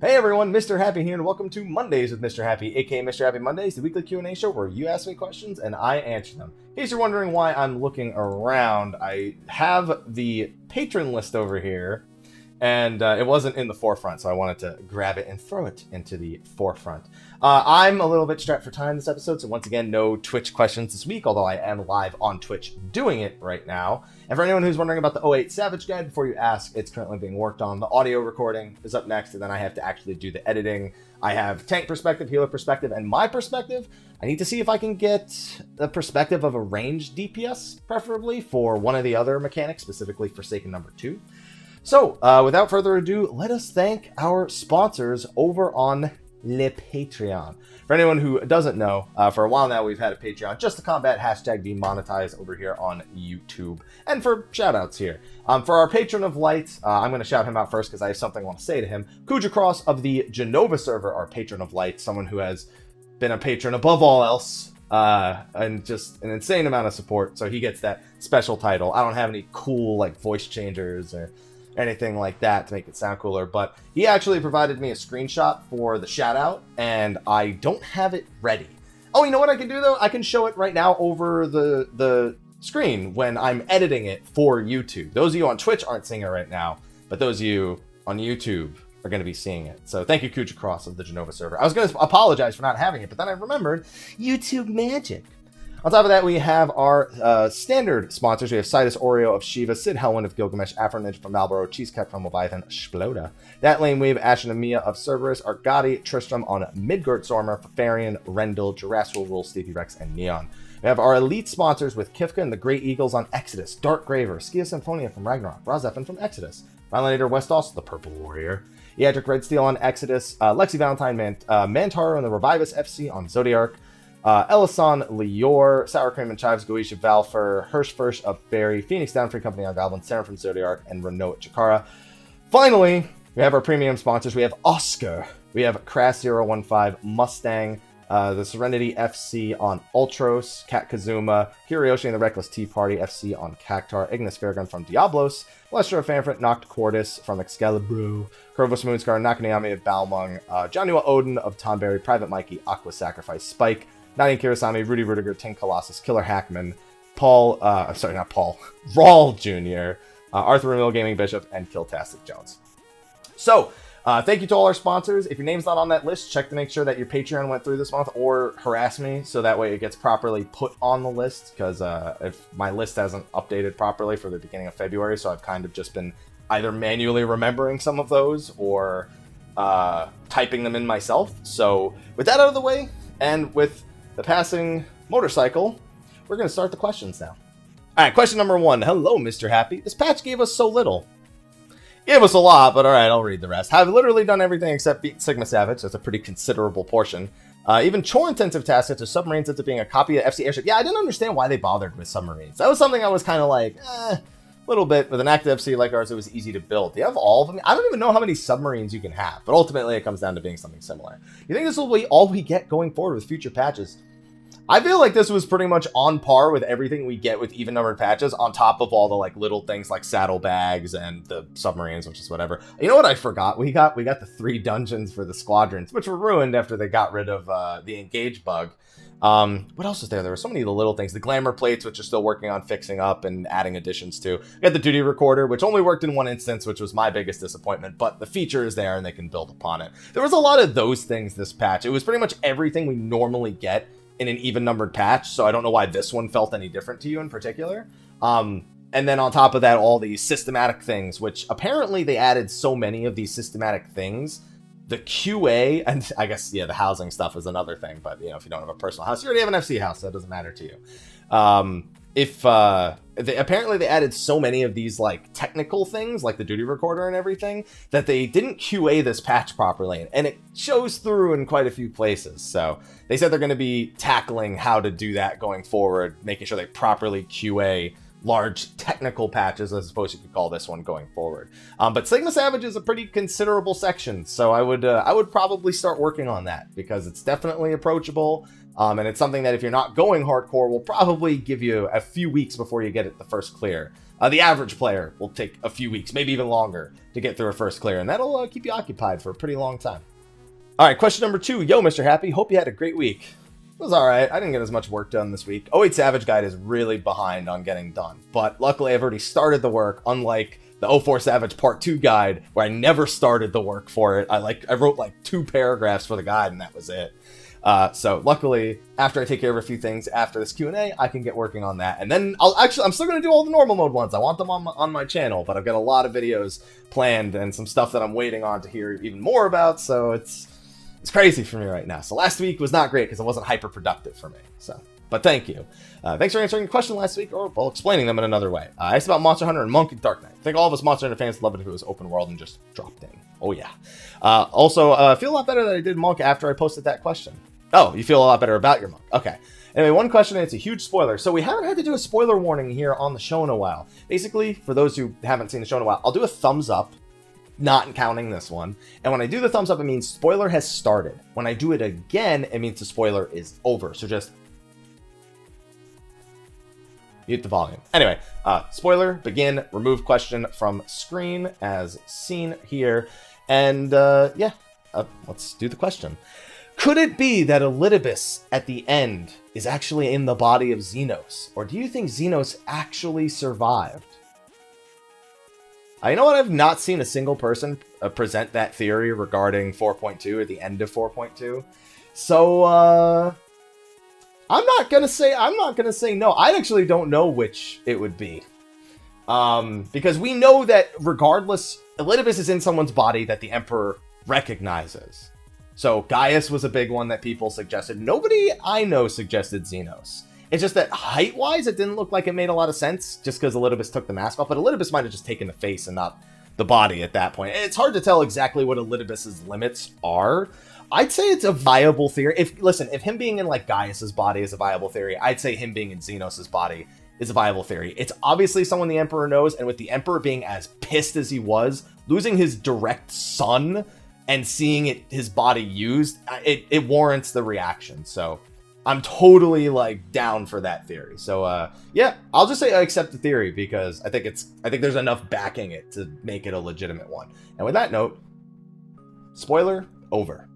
Hey everyone, Mr. Happy here, and welcome to Mondays with Mr. Happy, aka Mr. Happy Mondays, the weekly Q&A show where you ask me questions and I answer them. In case you're wondering why I'm looking around, I have the patron list over here, and it wasn't in the forefront, so I wanted to grab it and throw it into the forefront. I'm a little bit strapped for time this episode, so once again, no Twitch questions this week, although I am live on Twitch doing it right now. And for anyone who's wondering about the 08 Savage Guide, before you ask, it's currently being worked on. The audio recording is up next, and then I have to actually do the editing. I have tank perspective, healer perspective, and my perspective. I need to see if I can get the perspective of a ranged DPS, preferably, for one of the other mechanics, specifically Forsaken number 2. So, without further ado, let us thank our sponsors over on Le Patreon. For anyone who doesn't know, for a while now we've had a Patreon just to combat hashtag demonetize over here on YouTube. And for shoutouts here. For our patron of light, I'm going to shout him out first because I have something I want to say to him. Khuja of the Jenova server, our patron of light, someone who has been a patron above all else. And just an insane amount of support, so he gets that special title. I don't have any cool like voice changers or anything like that to make it sound cooler, but he actually provided me a screenshot for the shout out, and I don't have it ready. Oh, you know what I can do though? I can show it right now over the screen when I'm editing it for YouTube. Those of you on Twitch aren't seeing it right now, but those of you on YouTube are going to be seeing it. So thank you, Khuja of the Jenova server. I was going to apologize for not having it, but then I remembered YouTube magic. On top of that, we have our standard sponsors. We have Cidus of Shiva, Syd Hellwind of Gilgamesh, Afro Ninja from Malboro, Cheesecake from Leviathan, Sploda. That lane Weeb, Ashen, Emiya of Cerberus, Argoti, Tristam on Midgardsormr, Fafarian, Rendil, Giraffeswillrule, Stevie-Rex, and Neon. We have our elite sponsors with Kifka and the Great Eagles on Exodus, Dark Graver, Skia Symphonia from Ragnarok, Rah Xephon from Exodus, Violator Westos, the Purple Warrior, Eadric Red Steel on Exodus, Lexxie Valentine, Mantaru and the Rivivus FC on Zodiark, Ellison, Lior, Sour Cream and Chives, Goetia, Valfer, Hirsch of Berry, Phoenix Down Free Company on Valvin, Sarah from Zodiark, and Rynoet Chikara. Finally, we have our premium sponsors. We have Oscar, we have Crass015, Mustang, the Serenity FC on Ultros, Kat Kazuma, Hiroyoshi and the Reckless Tea Party FC on Cactar, Ignis Fairgun from Diablos, Velestra of Famfrit, Noct Cordis from Excalibur, Krovos Moonscar, Nakaniami of Balmung, Janua Odin of Tonberry, Private Mikey, Aqua Sacrifice, Spike, Nani Kirasami, Rudy Rudiger, Tin Colossus, Killer Hackman, Raul Jr., Arthur Emil Gaming Bishop, and Kiltastic Jones. So, thank you to all our sponsors. If your name's not on that list, check to make sure that your Patreon went through this month, or harass me so that way it gets properly put on the list, because if my list hasn't updated properly for the beginning of February, so I've kind of just been either manually remembering some of those or typing them in myself. So with that out of the way, and with the passing motorcycle, we're going to start the questions now. Alright, question number 1. Hello, Mr. Happy. This patch gave us so little. Gave us a lot, but alright, I'll read the rest. I've literally done everything except beat Sigma Savage. That's a pretty considerable portion. Even chore-intensive tasks such as submarines into being a copy of FC Airship. Yeah, I didn't understand why they bothered with submarines. That was something I was kind of like, little bit. With an active FC like ours, it was easy to build. Do you have all of them? I don't even know how many submarines you can have, but ultimately it comes down to being something similar. You think this will be all we get going forward with future patches? I feel like this was pretty much on par with everything we get with even-numbered patches, on top of all the like little things like saddlebags and the submarines, which is whatever. You know what I forgot? We got the 3 dungeons for the squadrons, which were ruined after they got rid of the engage bug. What else was there? There were so many of the little things. The glamour plates, which are still working on fixing up and adding additions to. We got the duty recorder, which only worked in one instance, which was my biggest disappointment, but the feature is there and they can build upon it. There was a lot of those things this patch. It was pretty much everything we normally get in an even-numbered patch, so I don't know why this one felt any different to you in particular. And then on top of that, all these systematic things, which apparently they added so many of these systematic things. The QA, and I guess, yeah, the housing stuff is another thing, but, you know, if you don't have a personal house, you already have an FC house, so it doesn't matter to you. Apparently they added so many of these, like, technical things, like the duty recorder and everything, that they didn't QA this patch properly, and it shows through in quite a few places. So they said they're going to be tackling how to do that going forward, making sure they properly QA large technical patches, I suppose you could call this one, going forward. But Sigma Savage is a pretty considerable section, so I would probably start working on that, because it's definitely approachable. And it's something that if you're not going hardcore, will probably give you a few weeks before you get it the first clear. The average player will take a few weeks, maybe even longer, to get through a first clear, and that'll keep you occupied for a pretty long time. All right, question number 2. Yo, Mr. Happy, hope you had a great week. It was all right. I didn't get as much work done this week. 08 Savage Guide is really behind on getting done, but luckily I've already started the work, unlike the 04 Savage Part 2 guide, where I never started the work for it. I wrote like 2 paragraphs for the guide, and that was it. So luckily, after I take care of a few things after this Q&A, I can get working on that. And then I'm still going to do all the normal mode ones. I want them on my channel, but I've got a lot of videos planned and some stuff that I'm waiting on to hear even more about. So it's crazy for me right now. So last week was not great because it wasn't hyper productive for me. So, but thank you. Thanks for answering your question last week, or well, explaining them in another way. I asked about Monster Hunter and Monk and Dark Knight. I think all of us Monster Hunter fans love it if it was open world and just dropped in. Oh yeah. Also, I feel a lot better that I did Monk after I posted that question. Oh, you feel a lot better about your Monk. Okay. Anyway, one question, and it's a huge spoiler. So we haven't had to do a spoiler warning here on the show in a while. Basically, for those who haven't seen the show in a while, I'll do a thumbs up, not counting this one. And when I do the thumbs up, it means spoiler has started. When I do it again, it means the spoiler is over. So just mute the volume. Anyway, spoiler, begin, remove question from screen as seen here. And yeah, let's do the question. Could it be that Elidibus at the end is actually in the body of Xenos? Or do you think Xenos actually survived? You know what? I've not seen a single person present that theory regarding 4.2 at the end of 4.2. So, I'm not gonna say no. I actually don't know which it would be. Because we know that regardless, Elidibus is in someone's body that the Emperor recognizes. So Gaius was a big one that people suggested. Nobody I know suggested Xenos. It's just that height-wise, it didn't look like it made a lot of sense, just because Elidibus took the mask off. But Elidibus might have just taken the face and not the body at that point. It's hard to tell exactly what Elidibus's limits are. I'd say it's a viable theory. If him being in like Gaius's body is a viable theory, I'd say him being in Xenos's body is a viable theory. It's obviously someone the Emperor knows, and with the Emperor being as pissed as he was, losing his direct son and seeing his body used, it warrants the reaction. So I'm totally like down for that theory. So yeah, I'll just say I accept the theory because I think there's enough backing it to make it a legitimate one. And with that note, spoiler over.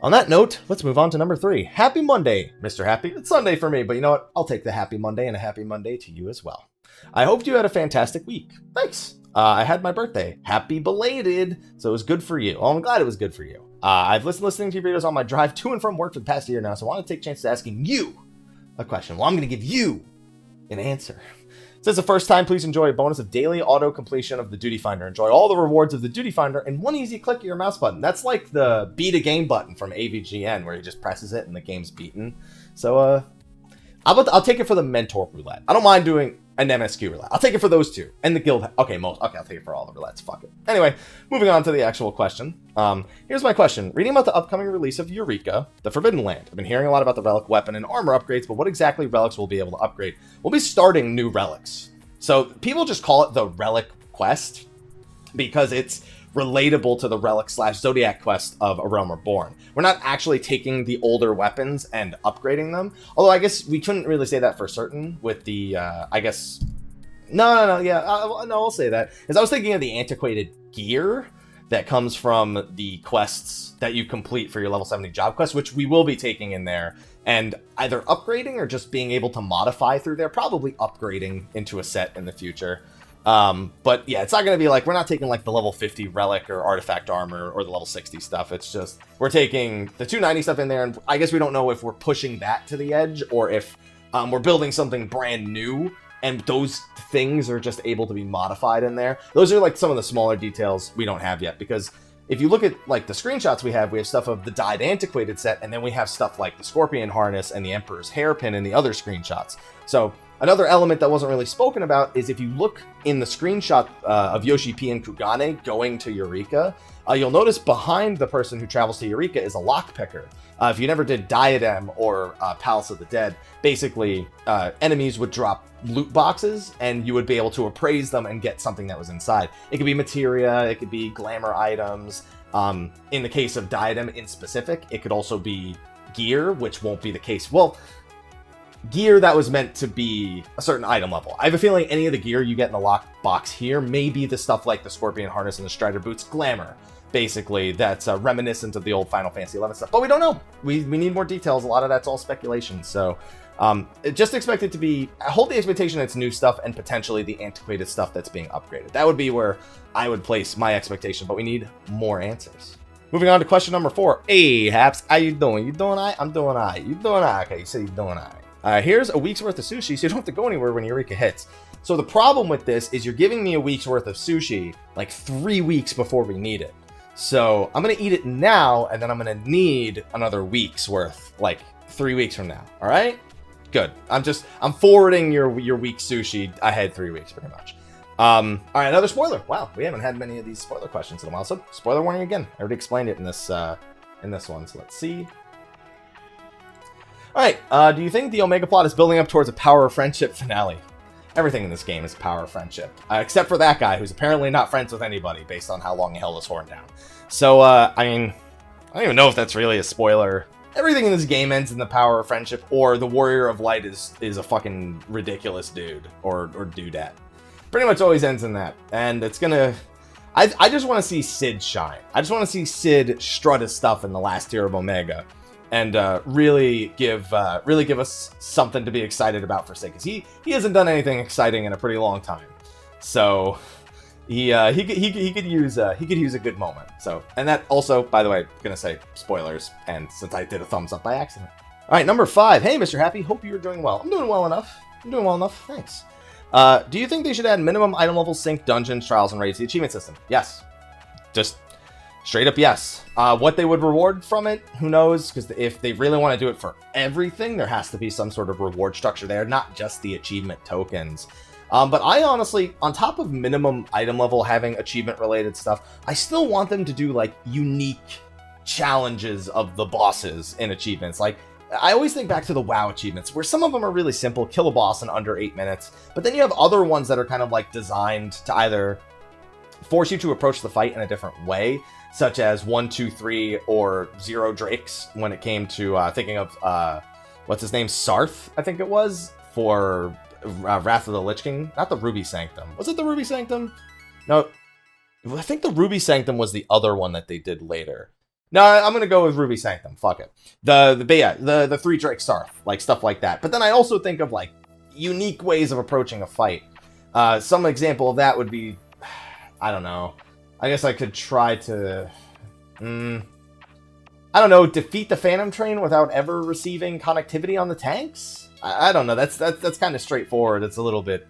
On that note, let's move on to number 3. Happy Monday, Mr. Happy. It's Sunday for me, but you know what? I'll take the happy Monday, and a happy Monday to you as well. I hope you had a fantastic week. Thanks. I had my birthday. Happy belated. So it was good for you. Oh, I'm glad it was good for you. I've listening to your videos on my drive to and from work for the past year now, so I want to take a chance to asking you a question. Well, I'm going to give you an answer. Since the first time, please enjoy a bonus of daily auto completion of the Duty Finder. Enjoy all the rewards of the Duty Finder in one easy click of your mouse button. That's like the beat a game button from AVGN, where he just presses it and the game's beaten. So I'll take it for the Mentor Roulette. I don't mind doing an MSQ roulette. I'll take it for those two. And the guild. Okay, I'll take it for all the roulettes. Fuck it. Anyway, moving on to the actual question. Here's my question. Reading about the upcoming release of Eureka, the Forbidden Land. I've been hearing a lot about the relic weapon and armor upgrades, but what exactly relics will be able to upgrade? We'll be starting new relics. So people just call it the Relic Quest because it's relatable to the Relic/Zodiac quest of A Realm Reborn. We're not actually taking the older weapons and upgrading them. Although I guess we couldn't really say that for certain with the, I guess... No, I'll say that. Because I was thinking of the antiquated gear that comes from the quests that you complete for your level 70 job quest, which we will be taking in there. And either upgrading or just being able to modify through there. Probably upgrading into a set in the future. But yeah, it's not going to be like, we're not taking like the level 50 relic or artifact armor or the level 60 stuff. It's just, we're taking the 290 stuff in there, and I guess we don't know if we're pushing that to the edge or if we're building something brand new and those things are just able to be modified in there. Those are like some of the smaller details we don't have yet, because if you look at like the screenshots we have stuff of the dyed antiquated set, and then we have stuff like the Scorpion harness and the Emperor's hairpin in the other screenshots. So another element that wasn't really spoken about is if you look in the screenshot of Yoshi P and Kugane going to Eureka, you'll notice behind the person who travels to Eureka is a lockpicker. If you never did Diadem or Palace of the Dead, basically enemies would drop loot boxes and you would be able to appraise them and get something that was inside. It could be materia, it could be glamour items. In the case of Diadem in specific, it could also be gear, which won't be the case. Well, gear that was meant to be a certain item level. I have a feeling any of the gear you get in the lock box here may be the stuff like the Scorpion Harness and the Strider Boots Glamour. Basically, that's reminiscent of the old Final Fantasy XI stuff. But we don't know. We need more details. A lot of that's all speculation. So just expect it to be... hold the expectation it's new stuff and potentially the antiquated stuff that's being upgraded. That would be where I would place my expectation. But we need more answers. Moving on to question number 4. Hey, Haps. How you doing? You doing all right? I'm doing all right. You doing all right? Okay, you say you're doing all right. Here's a week's worth of sushi, so you don't have to go anywhere when Eureka hits. So the problem with this is you're giving me a week's worth of sushi like 3 weeks before we need it. So I'm going to eat it now, and then I'm going to need another week's worth, like 3 weeks from now. All right? Good. I'm forwarding your week's sushi ahead 3 weeks, pretty much. All right, another spoiler. Wow, we haven't had many of these spoiler questions in a while. So spoiler warning again. I already explained it in this one, so let's see. Alright, do you think the Omega plot is building up towards a Power of Friendship finale? Everything in this game is Power of Friendship. Except for that guy, who's apparently not friends with anybody, based on how long he held his horn down. So, I mean, I don't even know if that's really a spoiler. Everything in this game ends in the Power of Friendship, or the Warrior of Light is a fucking ridiculous dude, or dudette. Pretty much always ends in that. And it's gonna... I just want to see Syd shine. I just want to see Syd strut his stuff in the last tier of Omega. And really give us something to be excited about for Syd, because he hasn't done anything exciting in a pretty long time. So he could use a good moment. So, and that also, by the way, I'm gonna say spoilers, and since I did a thumbs up by accident. All right, number 5. Hey, Mr. Happy, hope you're doing well. I'm doing well enough. Thanks. Do you think they should add minimum item level sync dungeons, trials, and raids to the achievement system? Yes. Just straight up yes. What they would reward from it, who knows? Because if they really want to do it for everything, there has to be some sort of reward structure there, not just the achievement tokens. But I honestly, on top of minimum item level having achievement-related stuff, I still want them to do, like, unique challenges of the bosses in achievements. Like, I always think back to the WoW achievements, where some of them are really simple, kill a boss in under 8 minutes, but then you have other ones that are kind of, like, designed to either force you to approach the fight in a different way, such as 1, 2, 3, or 0 Drakes, when it came to thinking of, what's his name, Sarth, I think it was, for Wrath of the Lich King. Not the Ruby Sanctum. Was it the Ruby Sanctum? No, I think the Ruby Sanctum was the other one that they did later. No, I'm going to go with Ruby Sanctum. Fuck it. The 3 Drake Sarth, like, stuff like that. But then I also think of, like, unique ways of approaching a fight. Some example of that would be, I don't know. I guess I could try to, I don't know, defeat the Phantom Train without ever receiving connectivity on the tanks? I don't know. That's kind of straightforward. It's a little bit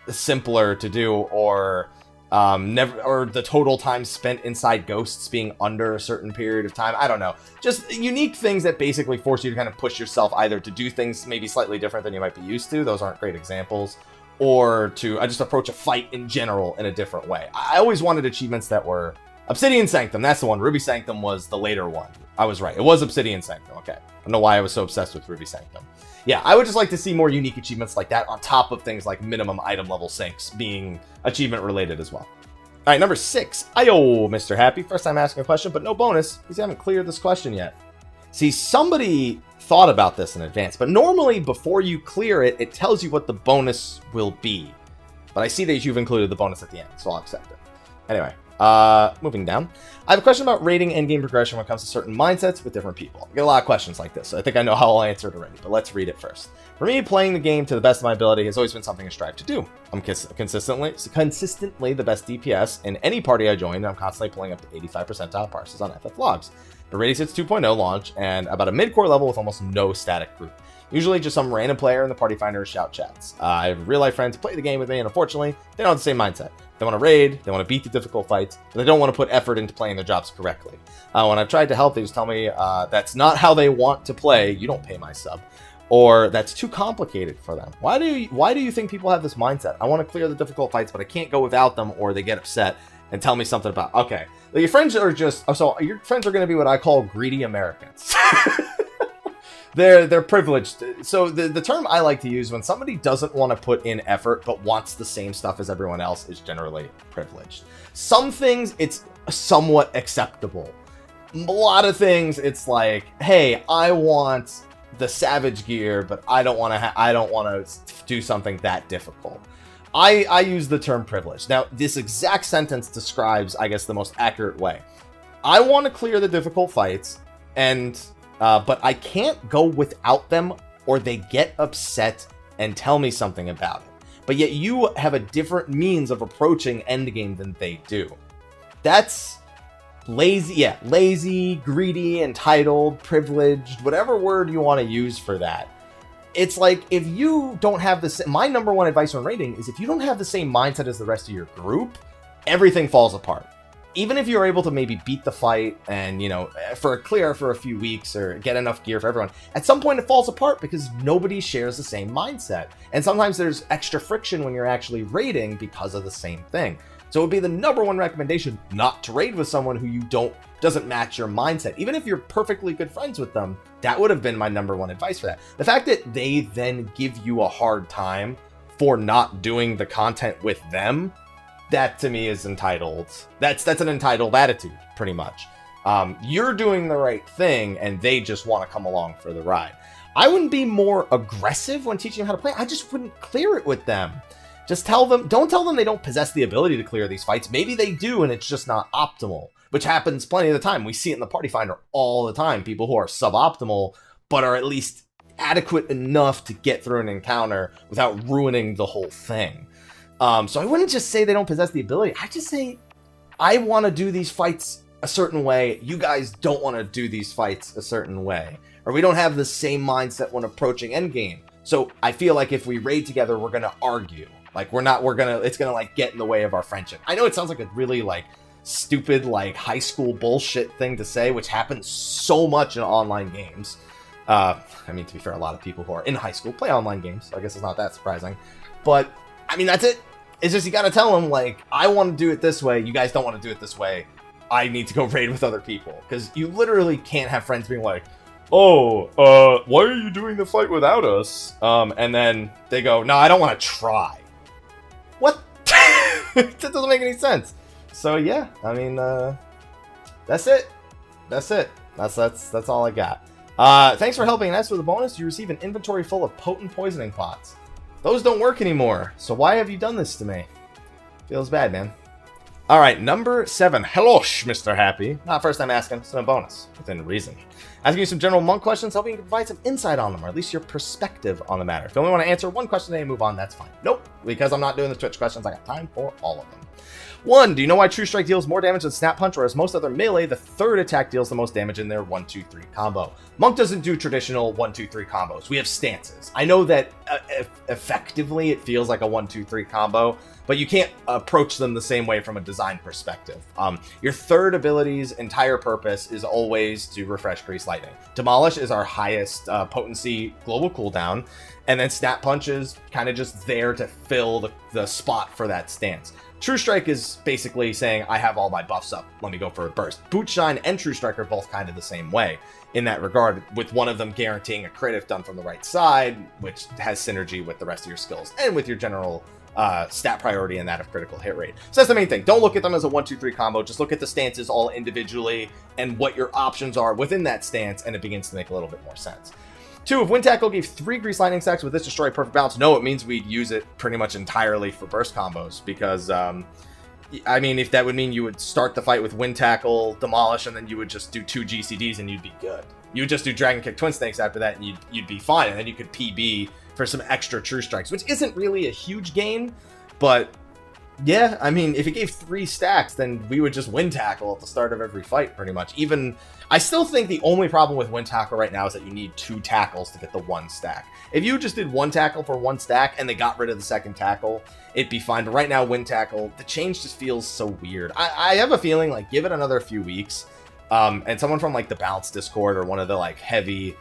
simpler to do, or the total time spent inside ghosts being under a certain period of time. I don't know. Just unique things that basically force you to kind of push yourself either to do things maybe slightly different than you might be used to. Those aren't great examples. Or to just approach a fight in general in a different way. I always wanted achievements that were... Obsidian Sanctum, that's the one. Ruby Sanctum was the later one. I was right. It was Obsidian Sanctum. Okay. I don't know why I was so obsessed with Ruby Sanctum. Yeah, I would just like to see more unique achievements like that on top of things like minimum item level syncs being achievement related as well. All right, number 6. Ayo, Mr. Happy. First time asking a question, but no bonus because you haven't cleared this question yet. See, somebody thought about this in advance, but normally before you clear it, it tells you what the bonus will be. But I see that you've included the bonus at the end, so I'll accept it. Anyway, moving down. I have a question about rating endgame progression when it comes to certain mindsets with different people. I get a lot of questions like this, so I think I know how I'll answer it already, but let's read it first. For me, playing the game to the best of my ability has always been something I strive to do. I'm consistently the best DPS in any party I join, and I'm constantly pulling up to 85 percentile parses on FF logs. The Radius 2.0 launch, and about a mid-core level with almost no static group. Usually just some random player in the party finder shout chats. I have real-life friends who play the game with me, and unfortunately, they don't have the same mindset. They want to raid, they want to beat the difficult fights, but they don't want to put effort into playing their jobs correctly. When I've tried to help, they just tell me that's not how they want to play, you don't pay my sub. Or that's too complicated for them. Why do you think people have this mindset? I want to clear the difficult fights, but I can't go without them, or they get upset and tell me something about, okay. Your friends are just, your friends are going to be what I call greedy Americans. They're privileged. So the term I like to use when somebody doesn't want to put in effort but wants the same stuff as everyone else is generally privileged. Some things it's somewhat acceptable. a lot of things, it's like, hey, I want the Savage gear, but I don't want to do something that difficult. I use the term privilege. Now, this exact sentence describes, I guess, the most accurate way. I want to clear the difficult fights, and but I can't go without them, or they get upset and tell me something about it. But yet you have a different means of approaching endgame than they do. That's lazy, yeah, lazy, greedy, entitled, privileged, whatever word you want to use for that. It's like, if you don't have the my number one advice on raiding is, if you don't have the same mindset as the rest of your group, everything falls apart. Even if you're able to maybe beat the fight and, you know, for a clear for a few weeks or get enough gear for everyone, at some point it falls apart because nobody shares the same mindset. And sometimes there's extra friction when you're actually raiding because of the same thing. So it would be the number one recommendation not to raid with someone who you doesn't match your mindset. Even if you're perfectly good friends with them, that would have been my number one advice for that. The fact that they then give you a hard time for not doing the content with them, that to me is entitled. That's an entitled attitude, pretty much. You're doing the right thing and they just want to come along for the ride. I wouldn't be more aggressive when teaching them how to play. I just wouldn't clear it with them. Just don't tell them they don't possess the ability to clear these fights. Maybe they do and it's just not optimal, which happens plenty of the time. We see it in the Party Finder all the time. People who are suboptimal, but are at least adequate enough to get through an encounter without ruining the whole thing. So I wouldn't just say they don't possess the ability. I just say, I want to do these fights a certain way. You guys don't want to do these fights a certain way. Or we don't have the same mindset when approaching endgame. So I feel like if we raid together, we're going to argue. Like, it's going to like get in the way of our friendship. I know it sounds like a really like stupid, like high school bullshit thing to say, which happens so much in online games. I mean, to be fair, a lot of people who are in high school play online games. So I guess it's not that surprising. But I mean, that's it. It's just, you got to tell them, like, I want to do it this way. You guys don't want to do it this way. I need to go raid with other people. Because you literally can't have friends being like, oh, why are you doing the fight without us? And then they go, no, I don't want to try. What? That doesn't make any sense. So yeah, I mean, that's it. That's it. That's all I got. Thanks for helping. And as for the bonus, you receive an inventory full of potent poisoning pots. Those don't work anymore, so why have you done this to me? Feels bad, man. Alright, number 7. Hello, Mr. Happy. Not first time asking, so no bonus. Within reason. Asking you some general monk questions, hoping you can provide some insight on them, or at least your perspective on the matter. If you only want to answer one question today and move on, that's fine. Nope, because I'm not doing the Twitch questions, I got time for all of them. 1. Do you know why True Strike deals more damage than Snap Punch, whereas most other melee, the third attack deals the most damage in their 1-2-3 combo? Monk doesn't do traditional 1-2-3 combos. We have stances. I know that effectively it feels like a 1-2-3 combo, but you can't approach them the same way from a design perspective. Your third ability's entire purpose is always to refresh Grease Lightning. Demolish is our highest potency global cooldown, and then Snap Punch is kind of just there to fill the spot for that stance. True Strike is basically saying, I have all my buffs up, let me go for a burst. Boot Shine and True Strike are both kind of the same way in that regard, with one of them guaranteeing a crit if done from the right side, which has synergy with the rest of your skills and with your general stat priority and that of critical hit rate. So that's the main thing. Don't look at them as a 1-2-3 combo, just look at the stances all individually and what your options are within that stance, and it begins to make a little bit more sense. 2, if Wind Tackle gave 3 Grease Lightning stacks, would this destroy perfect balance? No, it means we'd use it pretty much entirely for burst combos, because, I mean, if that would mean you would start the fight with Wind Tackle, Demolish, and then you would just do 2 GCDs and you'd be good. You would just do Dragon Kick Twin Snakes after that and you'd be fine, and then you could PB for some extra True Strikes, which isn't really a huge gain, but yeah, I mean, if it gave 3 stacks, then we would just Wind Tackle at the start of every fight, pretty much. Even, I still think the only problem with Wind Tackle right now is that you need 2 tackles to get the 1 stack. If you just did 1 tackle for 1 stack and they got rid of the second tackle, it'd be fine. But right now, Wind Tackle, the change just feels so weird. I have a feeling, like, give it another few weeks, and someone from, like, the Balance Discord or one of the, like, heavy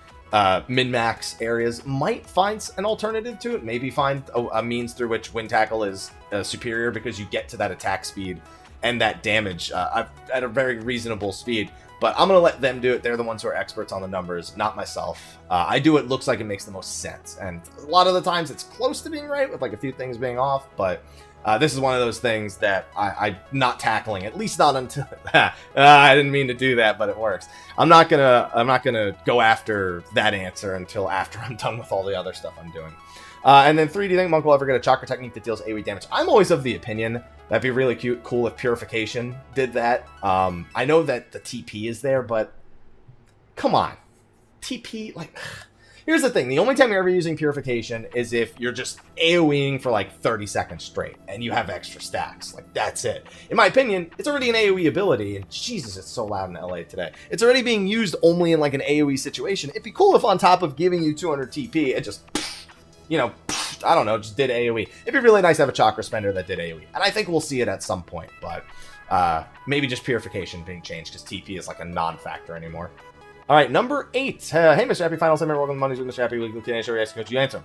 min-max areas might find an alternative to it, maybe find a means through which Wind Tackle is superior, because you get to that attack speed and that damage at a very reasonable speed. But I'm going to let them do it. They're the ones who are experts on the numbers, not myself. I do what looks like it makes the most sense, and a lot of the times it's close to being right with like a few things being off, but This is one of those things that I'm not tackling, at least not until I didn't mean to do that, but it works. I'm not gonna go after that answer until after I'm done with all the other stuff I'm doing. And then 3, do you think Monk will ever get a chakra technique that deals AoE damage? I'm always of the opinion that'd be really cool if Purification did that. I know that the TP is there, but come on, TP, like. Here's the thing, the only time you're ever using Purification is if you're just AoEing for like 30 seconds straight and you have extra stacks. Like, that's it. In my opinion, it's already an AoE ability, and Jesus, it's so loud in LA today. It's already being used only in like an AoE situation. It'd be cool if on top of giving you 200 TP, it just, you know, I don't know, just did AoE. It'd be really nice to have a Chakra Spender that did AoE. And I think we'll see it at some point, but maybe just Purification being changed because TP is like a non-factor anymore. All right, number 8. Hey, Mr. Happy, final segment. Welcome to Mondays with Mr. Happy. Weekly Q&A show. Could you answer?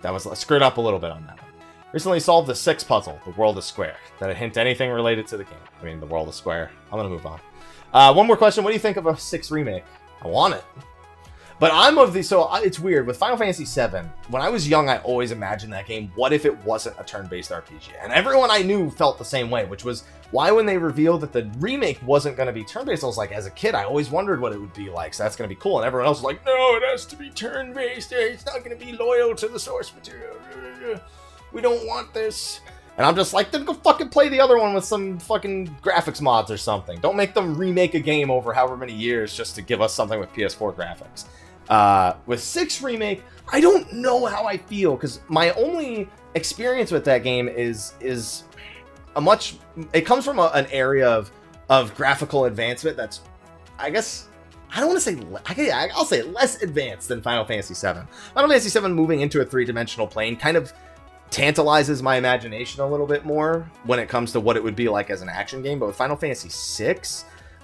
That was screwed up a little bit on that one. Recently solved the 6 puzzle, The World is Square. Did it hint anything related to the game? I mean, The World is Square. I'm going to move on. One more question. What do you think of a 6 remake? I want it. But I'm of the... So, it's weird. With Final Fantasy VII, when I was young, I always imagined that game, what if it wasn't a turn-based RPG? And everyone I knew felt the same way, which was why when they revealed that the remake wasn't going to be turn-based, I was like, as a kid, I always wondered what it would be like, so that's going to be cool. And everyone else was like, no, it has to be turn-based. It's not going to be loyal to the source material. We don't want this. And I'm just like, then go fucking play the other one with some fucking graphics mods or something. Don't make them remake a game over however many years just to give us something with PS4 graphics. With 6 remake, I don't know how I feel, because my only experience with that game is a much... It comes from an area of graphical advancement that's, I guess... I don't want to say... I'll say less advanced than Final Fantasy VII. Final Fantasy VII moving into a 3-dimensional plane kind of tantalizes my imagination a little bit more when it comes to what it would be like as an action game, but with Final Fantasy VI,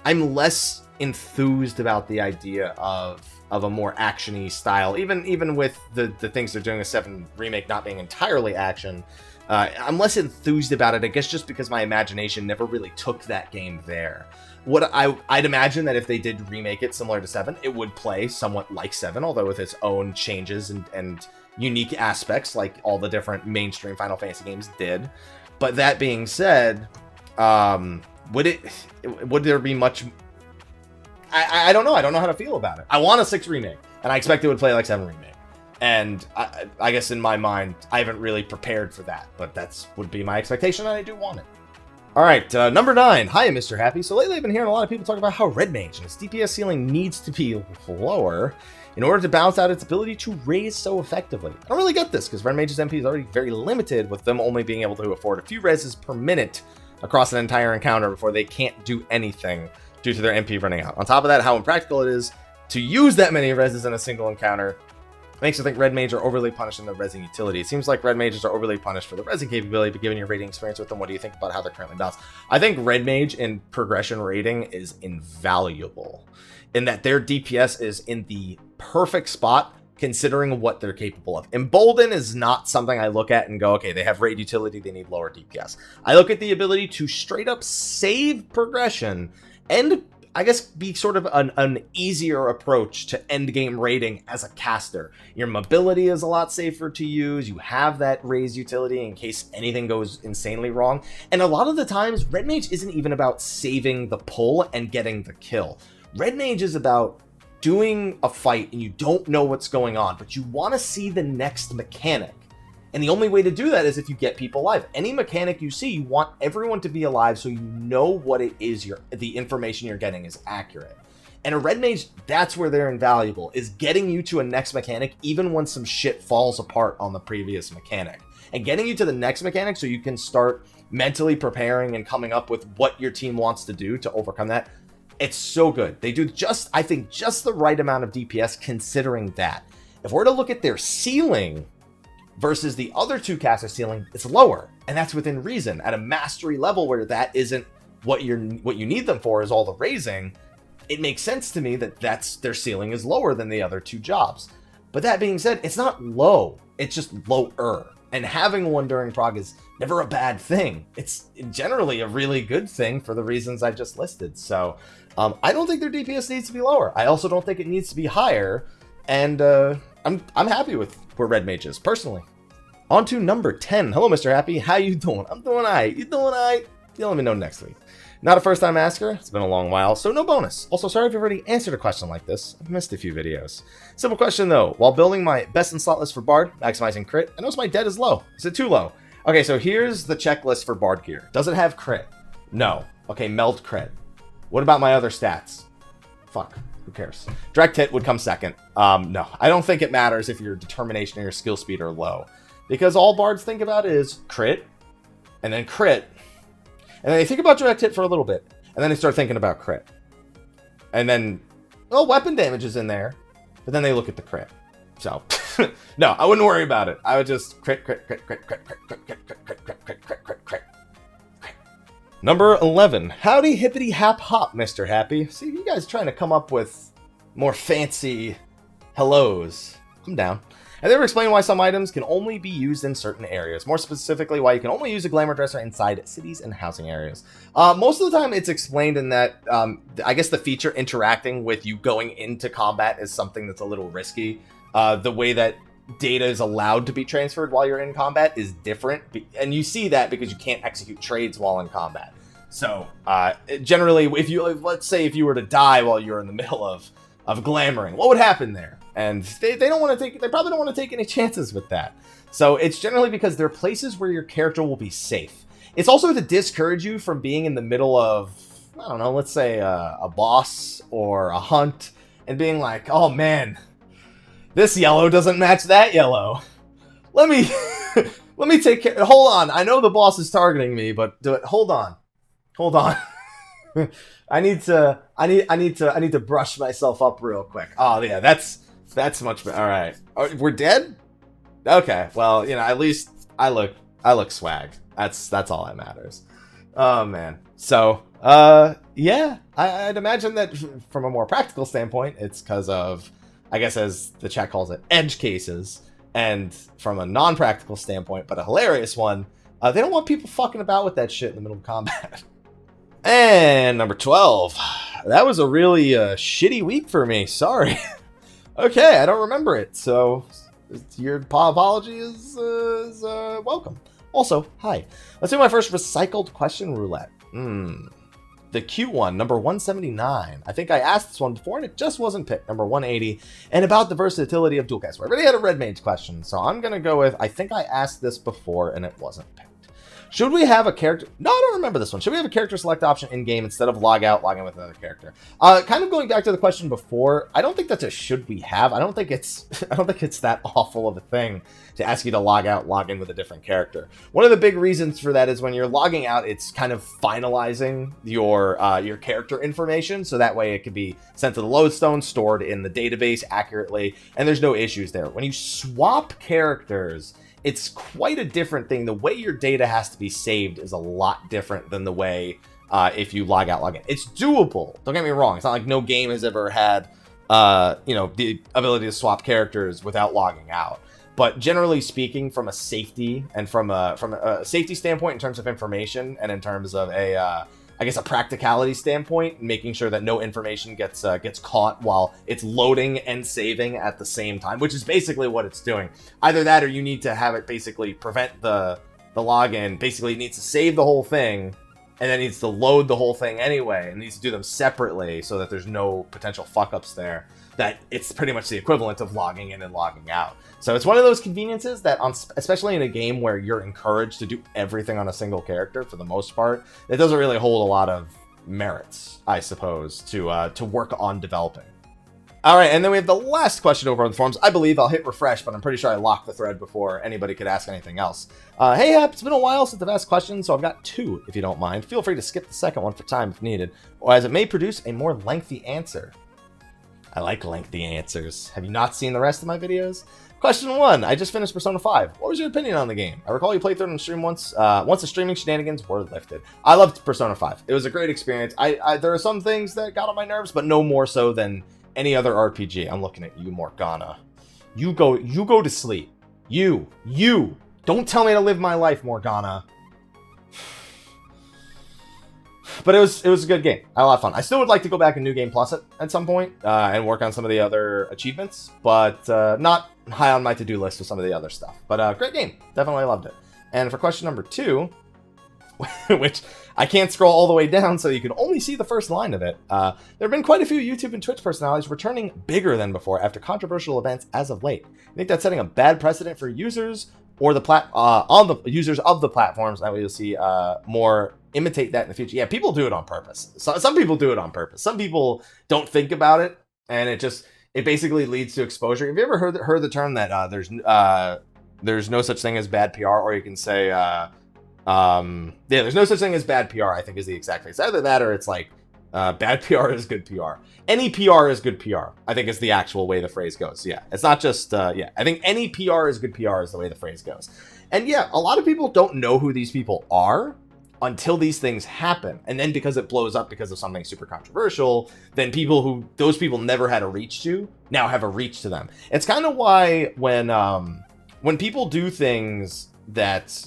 I'm less enthused about the idea of a more action-y style, even with the things they're doing with 7 Remake not being entirely action. I'm less enthused about it, I guess, just because my imagination never really took that game there. I'd imagine that if they did remake it similar to 7, it would play somewhat like 7, although with its own changes and unique aspects, like all the different mainstream Final Fantasy games did. But that being said, would there be much... I don't know. I don't know how to feel about it. I want a 6 remake, and I expect it would play like 7 remake. And I guess in my mind, I haven't really prepared for that, but that's would be my expectation, and I do want it. All right, number 9. Hi, Mr. Happy. So lately I've been hearing a lot of people talk about how Red Mage and its DPS ceiling needs to be lower in order to balance out its ability to raise so effectively. I don't really get this, because Red Mage's MP is already very limited, with them only being able to afford a few reses per minute across an entire encounter before they can't do anything due to their MP running out. On top of that, how impractical it is to use that many reses in a single encounter makes you think Red Mage are overly punished in the resing utility. It seems like Red Mages are overly punished for the resing capability, but given your rating experience with them, what do you think about how they're currently balanced? I think Red Mage in progression rating is invaluable, in that their DPS is in the perfect spot considering what they're capable of. Embolden is not something I look at and go, okay, they have raid utility, they need lower DPS. I look at the ability to straight up save progression and I guess be sort of an easier approach to end game raiding as a caster. Your mobility is a lot safer to use. You have that raise utility in case anything goes insanely wrong. And a lot of the times, Red Mage isn't even about saving the pull and getting the kill. Red Mage is about doing a fight and you don't know what's going on, but you want to see the next mechanic. And the only way to do that is if you get people alive. Any mechanic you see, you want everyone to be alive so you know what it is the information you're getting is accurate. And a Red Mage, that's where they're invaluable, is getting you to a next mechanic even when some shit falls apart on the previous mechanic. And getting you to the next mechanic so you can start mentally preparing and coming up with what your team wants to do to overcome that. It's so good. They do I think, just the right amount of DPS considering that. If we're to look at their ceiling versus the other two caster ceiling, it's lower, and that's within reason. At a mastery level where that isn't what you need them for is all the raising, it makes sense to me that their ceiling is lower than the other two jobs. But that being said, it's not low, it's just lower. And having one during prog is never a bad thing. It's generally a really good thing for the reasons I just listed. So I don't think their DPS needs to be lower. I also don't think it needs to be higher. And I'm happy with where Red Mage is, personally. On to number 10. Hello, Mr. Happy. How you doing? I'm doing alright. You doing alright? You'll let me know next week. Not a first-time asker. It's been a long while, so no bonus. Also, sorry if you've already answered a question like this. I've missed a few videos. Simple question, though. While building my best in slot list for Bard, maximizing crit, I notice my dead is low. Is it too low? Okay, so here's the checklist for Bard gear. Does it have crit? No. Okay, meld crit. What about my other stats? Fuck. Who cares? Direct hit would come second. No. I don't think it matters if your determination or your skill speed are low. Because all bards think about is crit, and then crit, and then they think about direct hit for a little bit, and then they start thinking about crit. And then, well, weapon damage is in there, but then they look at the crit. So, no, I wouldn't worry about it. I would just crit. Number 11. Howdy hippity hap hop, Mr. Happy. See, you guys trying to come up with more fancy hellos. I'm down. Have they ever explained why some items can only be used in certain areas? More specifically, why you can only use a glamour dresser inside cities and housing areas. Most of the time, it's explained in that, I guess the feature interacting with you going into combat is something that's a little risky. The way that data is allowed to be transferred while you're in combat is different. And you see that because you can't execute trades while in combat. So, generally, if you, let's say if you were to die while you're in the middle of glamoring, what would happen there? And they don't want to take, they probably don't want to take any chances with that. So it's generally because there are places where your character will be safe. It's also to discourage you from being in the middle of, I don't know, let's say a boss or a hunt and being like, oh man, this yellow doesn't match that yellow. Let me, let me take care, hold on. I know the boss is targeting me, but hold on. I need to brush myself up real quick. Oh yeah, that's much better. All right, we're dead. Okay, well, you know, at least I look swag. That's all that matters. Oh man. So yeah, I'd imagine that from a more practical standpoint, it's because of, I guess as the chat calls it, edge cases. And from a non-practical standpoint, but a hilarious one, they don't want people fucking about with that shit in the middle of combat. And number 12. That was a really shitty week for me. Sorry. Okay, I don't remember it. So your apology is welcome. Also, hi. Let's do my first recycled question roulette. The cute one, number 179. I think I asked this one before and it just wasn't picked. Number 180. And about the versatility of dual cast. I already had a Red Mage question, so I'm going to go with, I think I asked this before and it wasn't picked. Should we have a character? No, I don't remember this one. Should we have a character select option in game instead of log out, log in with another character? Kind of going back to the question before, I don't think that's a should we have. I don't think it's that awful of a thing to ask you to log out, log in with a different character. One of the big reasons for that is when you're logging out, it's kind of finalizing your character information, so that way it can be sent to the lodestone, stored in the database accurately, and there's no issues there. When you swap characters, it's quite a different thing. The way your data has to be saved is a lot different than the way if you log out, log in. It's doable. Don't get me wrong. It's not like no game has ever had, the ability to swap characters without logging out. But generally speaking, from a safety and from a safety standpoint in terms of information and in terms of I guess a practicality standpoint, making sure that no information gets caught while it's loading and saving at the same time, which is basically what it's doing. Either that or you need to have it basically prevent the login. Basically, it needs to save the whole thing and then needs to load the whole thing anyway, and needs to do them separately so that there's no potential fuck-ups there. That it's pretty much the equivalent of logging in and logging out. So it's one of those conveniences that, especially in a game where you're encouraged to do everything on a single character for the most part, it doesn't really hold a lot of merits, I suppose, to work on developing. All right, and then we have the last question over on the forums. I believe I'll hit refresh, but I'm pretty sure I locked the thread before anybody could ask anything else. Hey, Hap, it's been a while since I've asked questions, so I've got two, if you don't mind. Feel free to skip the second one for time if needed, or as it may produce a more lengthy answer. I like lengthy answers. Have you not seen the rest of my videos? Question 1. I just finished Persona 5. What was your opinion on the game? I recall you played through it on stream once the streaming shenanigans were lifted. I loved Persona 5. It was a great experience. There are some things that got on my nerves, but no more so than any other RPG. I'm looking at you, Morgana. You go to sleep. You. Don't tell me to live my life, Morgana. But it was a good game. I had a lot of fun. I still would like to go back and New Game Plus it at some point and work on some of the other achievements, but not high on my to-do list with some of the other stuff. But great game. Definitely loved it. And for question number 2, which I can't scroll all the way down, so you can only see the first line of it. There have been quite a few YouTube and Twitch personalities returning bigger than before after controversial events as of late. I think that's setting a bad precedent for users or the users of the platforms. That way you'll see more imitate that in the future. Yeah, people do it on purpose. So, some people do it on purpose. Some people don't think about it, and it basically leads to exposure. Have you ever heard the term that there's no such thing as bad PR, or you can say there's no such thing as bad PR, I think is the exact phrase. Either that or it's like bad PR is good PR. Any PR is good PR, I think is the actual way the phrase goes. Yeah, it's not just, I think any PR is good PR is the way the phrase goes. And yeah, a lot of people don't know who these people are until these things happen. And then because it blows up because of something super controversial, then those people never had a reach to, now have a reach to them. It's kind of why when people do things that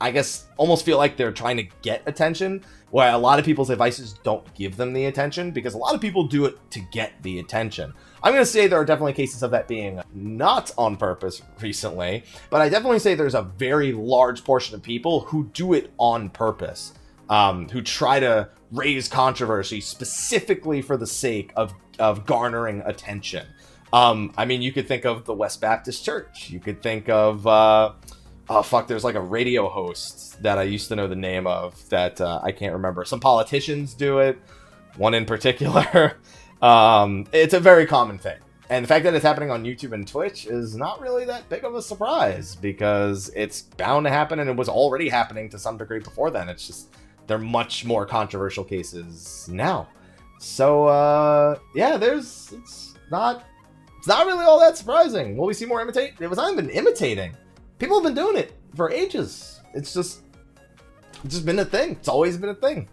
I guess almost feel like they're trying to get attention, where a lot of people's advices don't give them the attention, because a lot of people do it to get the attention. I'm going to say there are definitely cases of that being not on purpose recently, but I definitely say there's a very large portion of people who do it on purpose, who try to raise controversy specifically for the sake of garnering attention. I mean, you could think of the West Baptist Church. You could think of there's like a radio host that I used to know the name of that I can't remember. Some politicians do it, one in particular. It's a very common thing. And the fact that it's happening on YouTube and Twitch is not really that big of a surprise, because it's bound to happen, and it was already happening to some degree before then. It's just they're much more controversial cases now. So yeah, it's not really all that surprising. Will we see more imitate? It was not even imitating. People have been doing it for ages. It's just been a thing. It's always been a thing.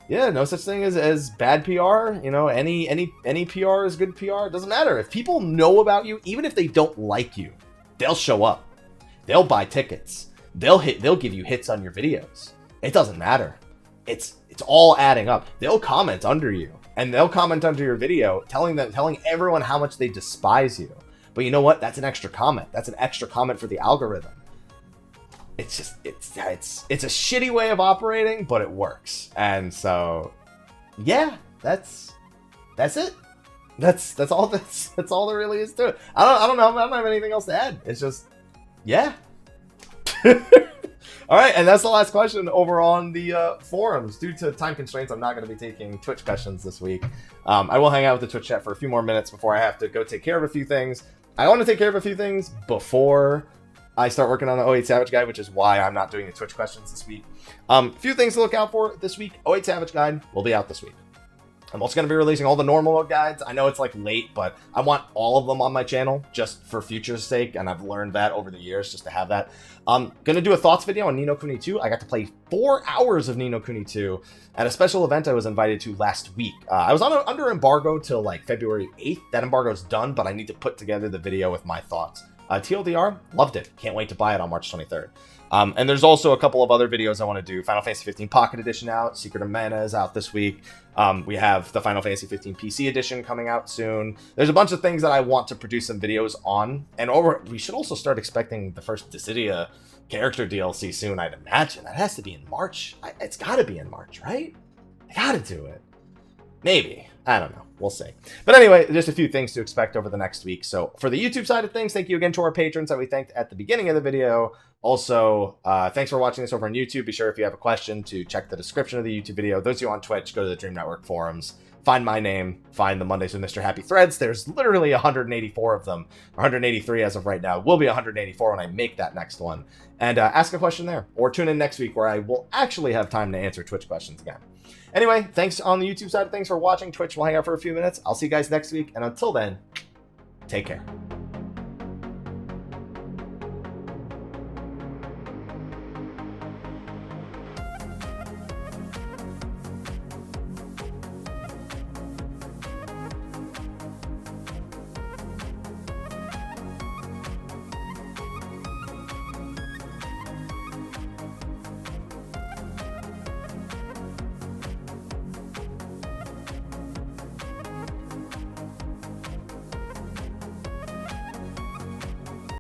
Yeah, no such thing as bad PR. You know, any PR is good PR. It doesn't matter. If people know about you, even if they don't like you, they'll show up. They'll buy tickets. They'll give you hits on your videos. It doesn't matter. It's all adding up. They'll comment under you, and they'll comment under your video telling everyone how much they despise you. But you know what? That's an extra comment. That's an extra comment for the algorithm. It's a shitty way of operating, but it works. And so, yeah, that's it. That's all there really is to it. I don't know. I don't have anything else to add. It's just, yeah. All right, and that's the last question over on the forums. Due to time constraints, I'm not going to be taking Twitch questions this week. I will hang out with the Twitch chat for a few more minutes before I have to go take care of a few things. I want to take care of a few things before I start working on the 08 Savage Guide, which is why I'm not doing the Twitch questions this week. A few things to look out for this week. 08 Savage Guide will be out this week. I'm also going to be releasing all the normal mode guides. I know it's like late, but I want all of them on my channel just for future's sake, and I've learned that over the years just to have that. I'm going to do a thoughts video on Ni no Kuni 2. I got to play 4 hours of Ni no Kuni 2 at a special event I was invited to last week. I was under embargo till like February 8th. That embargo's done, but I need to put together the video with my thoughts. TLDR, loved it. Can't wait to buy it on March 23rd. And there's also a couple of other videos I want to do. Final Fantasy 15 Pocket Edition out. Secret of Mana is out this week. We have the Final Fantasy 15 PC Edition coming out soon. There's a bunch of things that I want to produce some videos on. And we should also start expecting the first Dissidia character DLC soon, I'd imagine. That has to be in March. It's got to be in March, right? I got to do it. Maybe. I don't know. We'll see. But anyway, just a few things to expect over the next week. So for the YouTube side of things, thank you again to our patrons that we thanked at the beginning of the video. Also, thanks for watching this over on YouTube. Be sure if you have a question to check the description of the YouTube video. Those of you on Twitch, go to the Dream Network forums. Find my name. Find the Mondays with Mr. Happy threads. There's literally 184 of them. 183 as of right now. Will be 184 when I make that next one. And ask a question there. Or tune in next week where I will actually have time to answer Twitch questions again. Anyway, thanks on the YouTube side of things for watching. Twitch will hang out for a few minutes. I'll see you guys next week. And until then, take care.